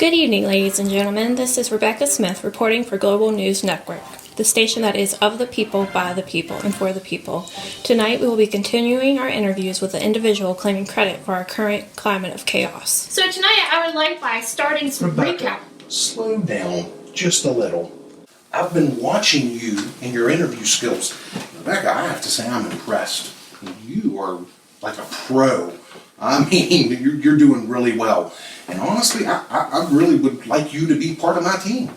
Good evening, ladies and gentlemen. This is Rebecca Smith reporting for Global News Network, the station that is of the people, by the people, and for the people. Tonight we will be continuing our interviews with an individual claiming credit for our current climate of chaos. So tonight I would like by starting some recap. Slow down just a little. I've been watching you and your interview skills. Rebecca, I have to say I'm impressed. You are like a pro. I mean, you're doing really well. And honestly, I really would like you to be part of my team.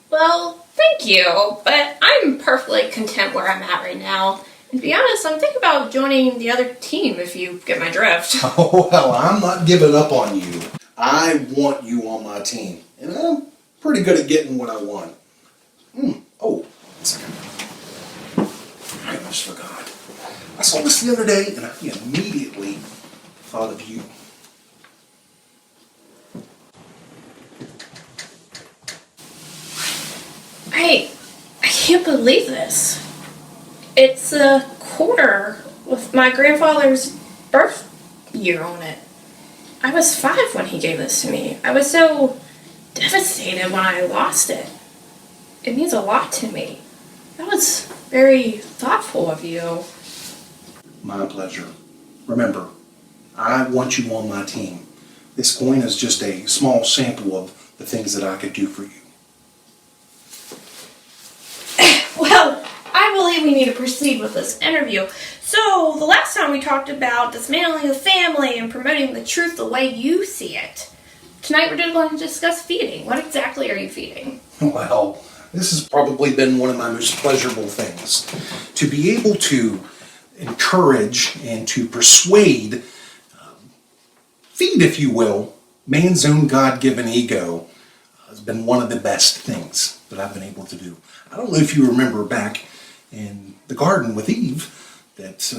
Well, thank you, but I'm perfectly content where I'm at right now. And to be honest, I'm thinking about joining the other team if you get my drift. Oh, well, I'm not giving up on you. I want you on my team. And I'm pretty good at getting what I want. Oh, 1 second. I almost forgot. I saw this the other day, and I immediately thought of you. I can't believe this. It's a quarter with my grandfather's birth year on it. I was 5 when he gave this to me. I was so devastated when I lost it. It means a lot to me. That was very thoughtful of you. My pleasure. Remember, I want you on my team. This coin is just a small sample of the things that I could do for you. Well, I believe we need to proceed with this interview. So, the last time we talked about dismantling the family and promoting the truth the way you see it. Tonight we're going to discuss feeding. What exactly are you feeding? Well, this has probably been one of my most pleasurable things. To be able to encourage and to persuade, feed, if you will, man's own God-given ego has been one of the best things that I've been able to do. I don't know if you remember back in the garden with Eve that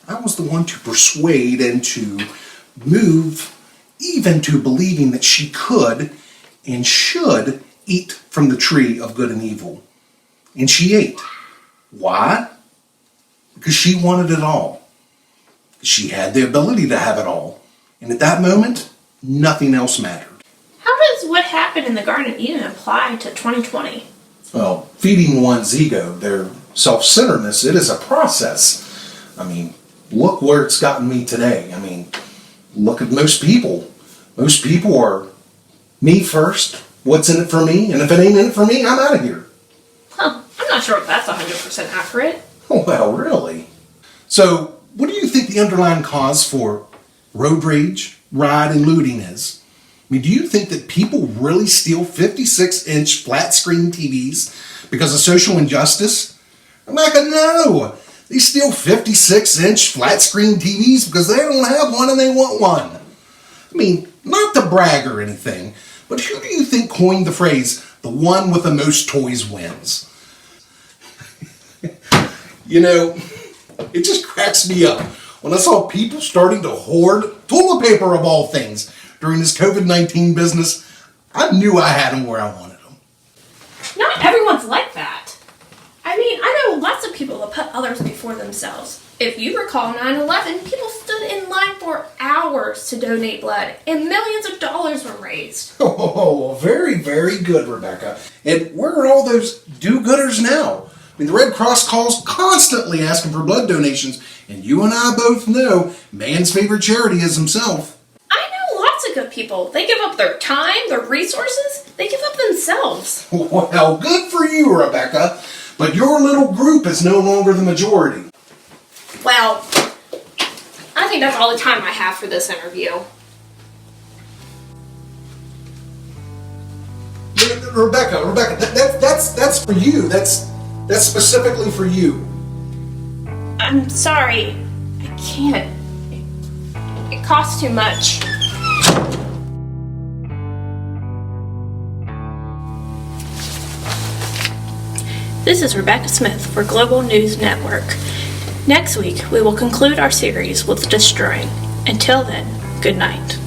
I was the one to persuade and to move Eve into believing that she could and should eat from the tree of good and evil. And she ate. Why? Because she wanted it all. She had the ability to have it all. And at that moment, nothing else mattered. How does what happened in the Garden of Eden apply to 2020? Well, feeding one's ego, their self-centeredness, it is a process. I mean, look where it's gotten me today. I mean, look at most people. Most people are me first, what's in it for me, and if it ain't in it for me, I'm out of here. Huh, I'm not sure if that's 100% accurate. Well, really? So, what do you think the underlying cause for road rage, riot, and looting is? I mean, do you think that people really steal 56-inch flat-screen TVs because of social injustice? I'm like, no! They steal 56-inch flat-screen TVs because they don't have one and they want one. I mean, not to brag or anything, but who do you think coined the phrase, the one with the most toys wins? You know, it just cracks me up when I saw people starting to hoard toilet paper of all things during this COVID-19 business. I knew I had them where I wanted them. Not everyone's like that. I mean, I know lots of people that put others before themselves. If you recall 9/11, people stood in line for hours to donate blood, and millions of dollars were raised. Oh, very, very good, Rebecca. And where are all those do-gooders now? I mean, the Red Cross calls constantly asking for blood donations, and you and I both know man's favorite charity is himself. I know lots of good people. They give up their time, their resources. They give up themselves. Well, good for you, Rebecca. But your little group is no longer the majority. Well, I think that's all the time I have for this interview. Rebecca, that's for you. That's specifically for you. I'm sorry. I can't. It costs too much. This is Rebecca Smith for Global News Network. Next week, we will conclude our series with destroying. Until then, good night.